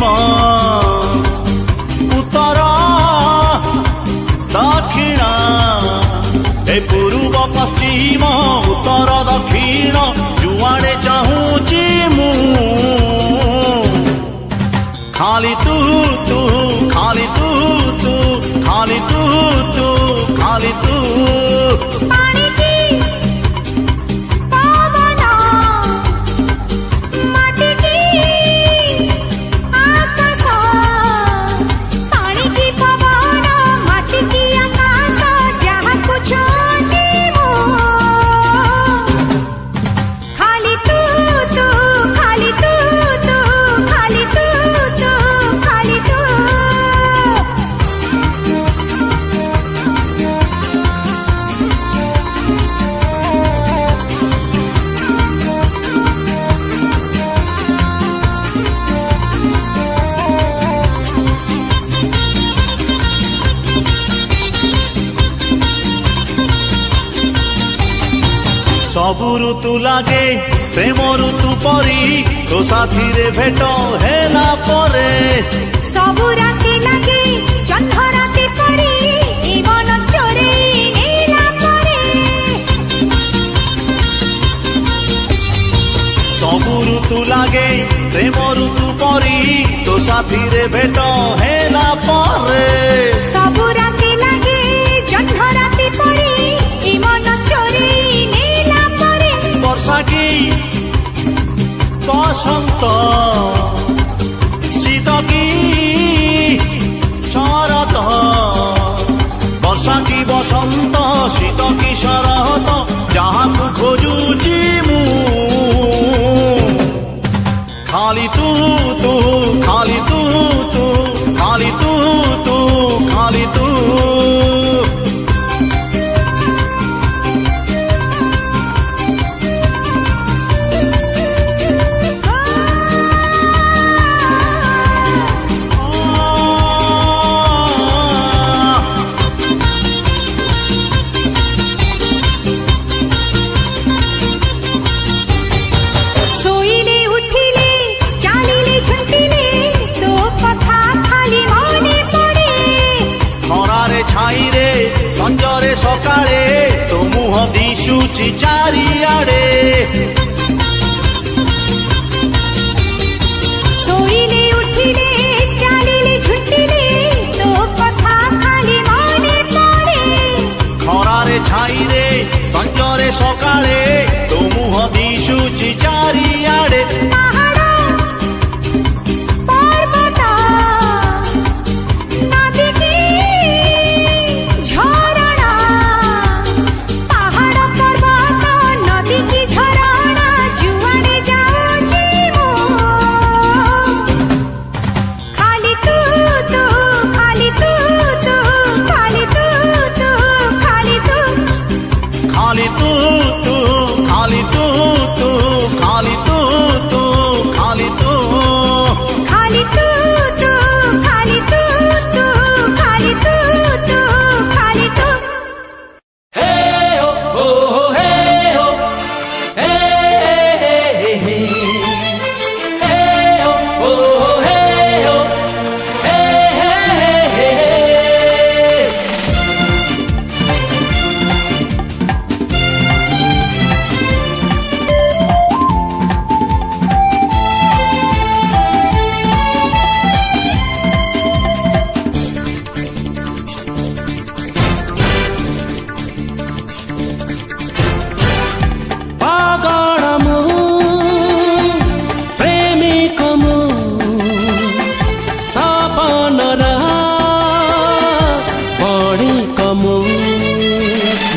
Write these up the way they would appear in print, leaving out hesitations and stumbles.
पश्चिम उत्तर दक्षिण ए पूर्व पश्चिम उत्तर दक्षिण जुआड़े चाहूची मु खाली तू तू खाली तू तू खाली तू तू खाली तू सबु ऋतु लागे प्रेम ऋतु परी तो साथी रे भेट हेला परे सबु राती लागे जह्न राती परी ई मन चोरे नेला परे सबु ऋतु लागे प्रेम ऋतु परी तो साथी रे भेट हेला परे सबु राती लागे जह्न राती परी ई मन चोरे वर्षा की बसंत शीत की शरत वर्षा की बसंत शीत की शरत जहाँ को खोजुची मु खाली तू तू खाली तू तू खाली तू तू खाली तू संजरे सकाळे तो मुह दिशुची चारिआडे सोईले उठिले चालिले झुंटिले तो कथा खाली मने पड़े खरारे छाईरे संजरे सकाळे तो मुह दिशुची चारिआडे खाली तू तू खाली तू तू खाली तू तू खाली तू खाली तू तू खाली तू तू खाली तू तू खाली तू हे हो हो हे हो हे हे हे हे हो हे हो हे हे हे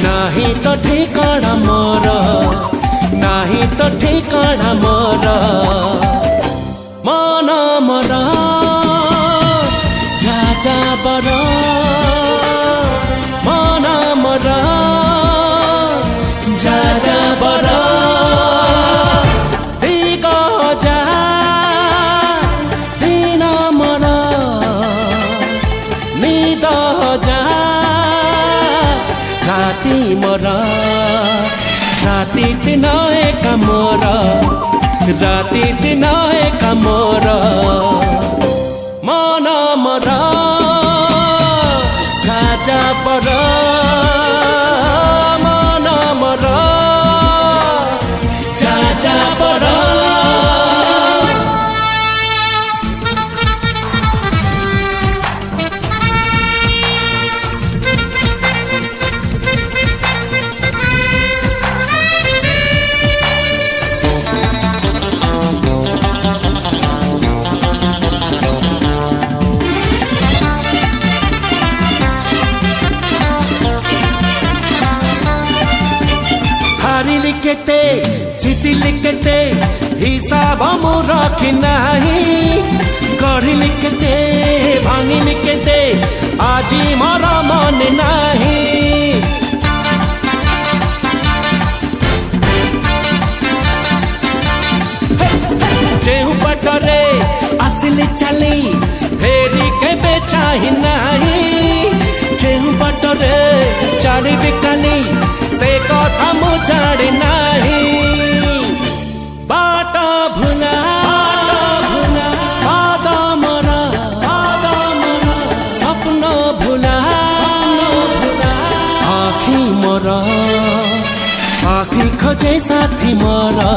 नाही तो ठिकाना मोर नाही तो ठिकाना मोर मन मोर जा बर मन मोर जा बर दिग जा दिन मोर निद जा राति मोर राति दिन एक मोर राति दिन एक मोर केते जितिली केते हिसाब मु रखी नाही गढ़िली केते भांगिली केते आजी मोर मन नाही जेहु पटरे आसिली चली फेरी केबे चाहि नाही केहु पटरे चली बिकाली से कथा मु जाने नाही बाट भुला पाद मरा स्वप्न भुला आखी मरा आखी खोजे साथी मरा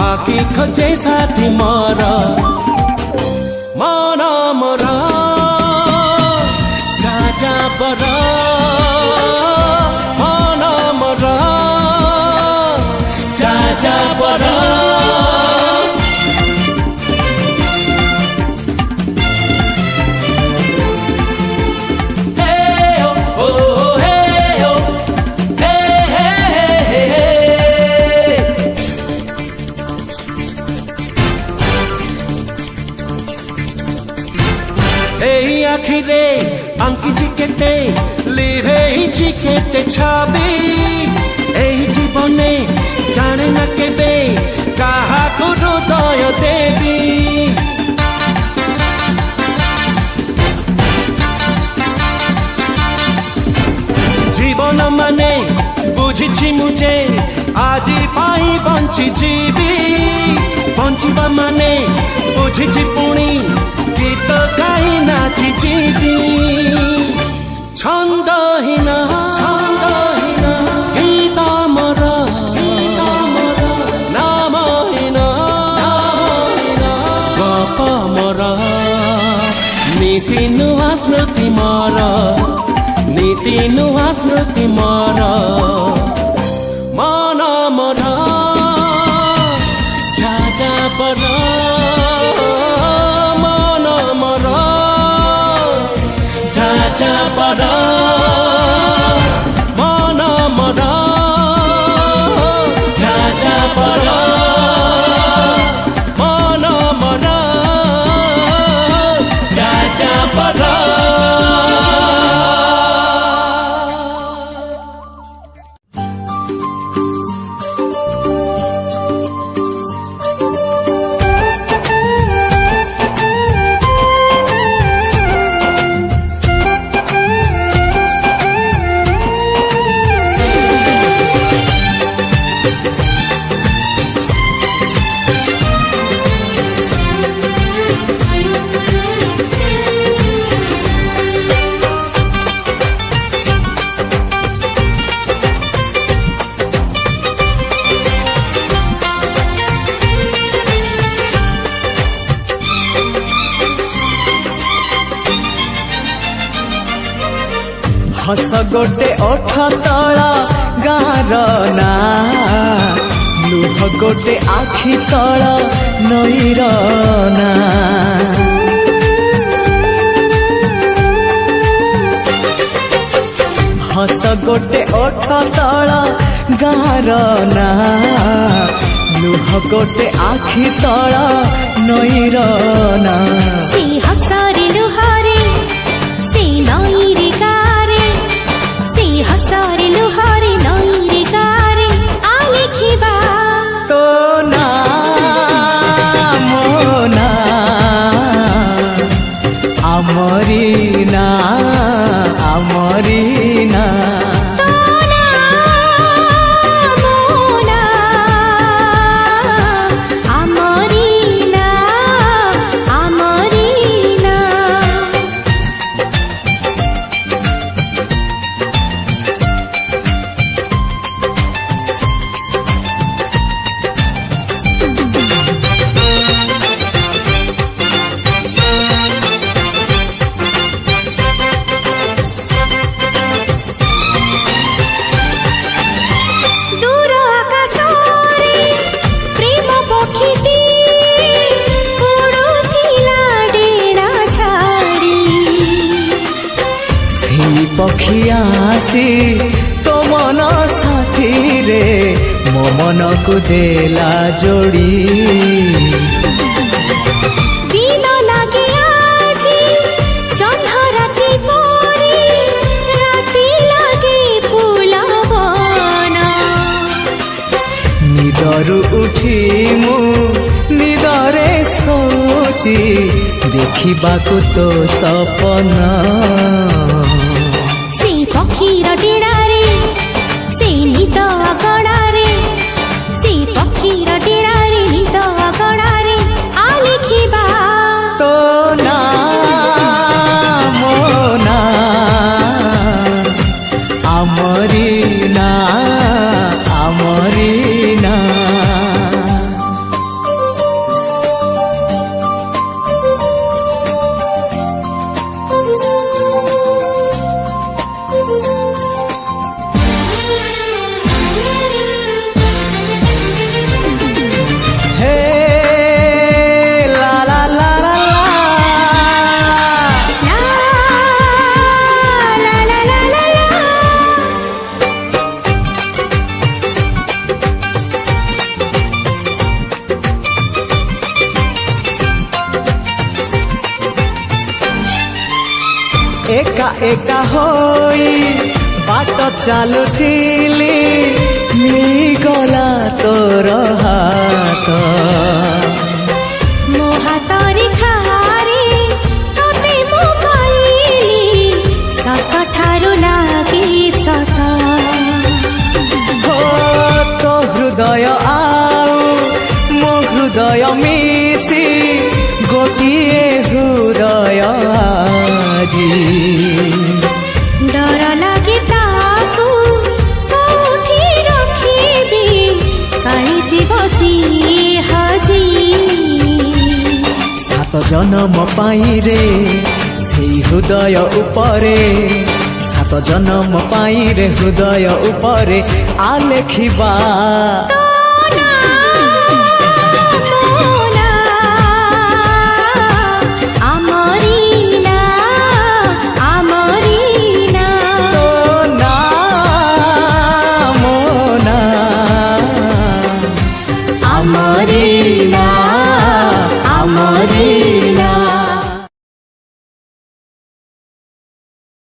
आखी खोजे साथी मरा मन मरा जा बरा मन मरा जा बरा आखिरे अंकिची केते लिभेइची केते छाबी एही जीवने जाने न केबे काहाकु हृदय देवी जीवन माने बुझिछि मुझे आजी पाई बंची जीवी बंचिबा माने बुझिछि पुणी गीत गाई नाची जीवी छंदहीन गीत मर नामहीन गप मर नीति नुआ स्मृति मर नीति नुआ स्मृति मर मन मर जा पर जा बरा मन मरा जा बरा मन मरा जा बरा हस गोटे ओठ तला गार ना लुह गोटे आखि तला नईर ना हस गोटे ओठ तला गार ना लुह गोटे आखि तला नईर ना से हसरे लुहारे से नईरे गारे से हसरे लुहारे नईरे गारे आलिखिबा तो ना मोना आमरी ना पखी आसी तो मन साथी रे ମୋ ମନକୁ ଦେଲା ଯୋଡ଼ି ଦିନ ଲାଗେ ଆଜି ଚନ୍ଦ ରାତି ପରି ରାତି ଲାଗେ ଫୁଲବନ ନିଦରୁ ଉଠି ମୁଁ ନିଦରେ ଶୋଉଛି ଦେଖିବାକୁ ତୋ ସପନ ସେଇ ପକ୍ଷୀର ଡେଣାରେ ସେଇ ନିଦ ଅଗଣାରେ ସେଇ ପକ୍ଷୀର ଡେଣାରେ ନିଦ ଅଗଣାରେ ଆ ଲେଖିବା ତୋ ନା ମୋ ନା ଆମରି ନା ଆମରି ନା ହେ ଲା ଲା ଲା ଲା ଲା ଲା ଲା ଲା ଲା ଲା ଲା ଏକା ଏକା ହୋଇ ବାଟ ଚାଲୁଥିଲି ମିଳିଗଲା ତୋର ହାତ ମୋ ହାତରେ ଖାରେ ତତେ ମୁଁ ପାଇଲି ସତଠାରୁ ଲାଗେ ସତ ହୋ ତୋ ହୃଦୟ ଆଉ ମୋ ହୃଦୟ ମିଶି ଗୋଟିଏ ହୃଦୟ ଆଜି ଡର ଲାଗେ ତାକୁ କୋଉଠି ରଖିବି କାଳିଛି ବସି ହାଜି ସାତ ଜନମ ପାଇଁ ରେ ସେଇ ହୃଦୟ ଉପରେ ସାତ ଜନମ ପାଇଁ ରେ ହୃଦୟ ଉପରେ ଆ ଲେଖିବା ତୋ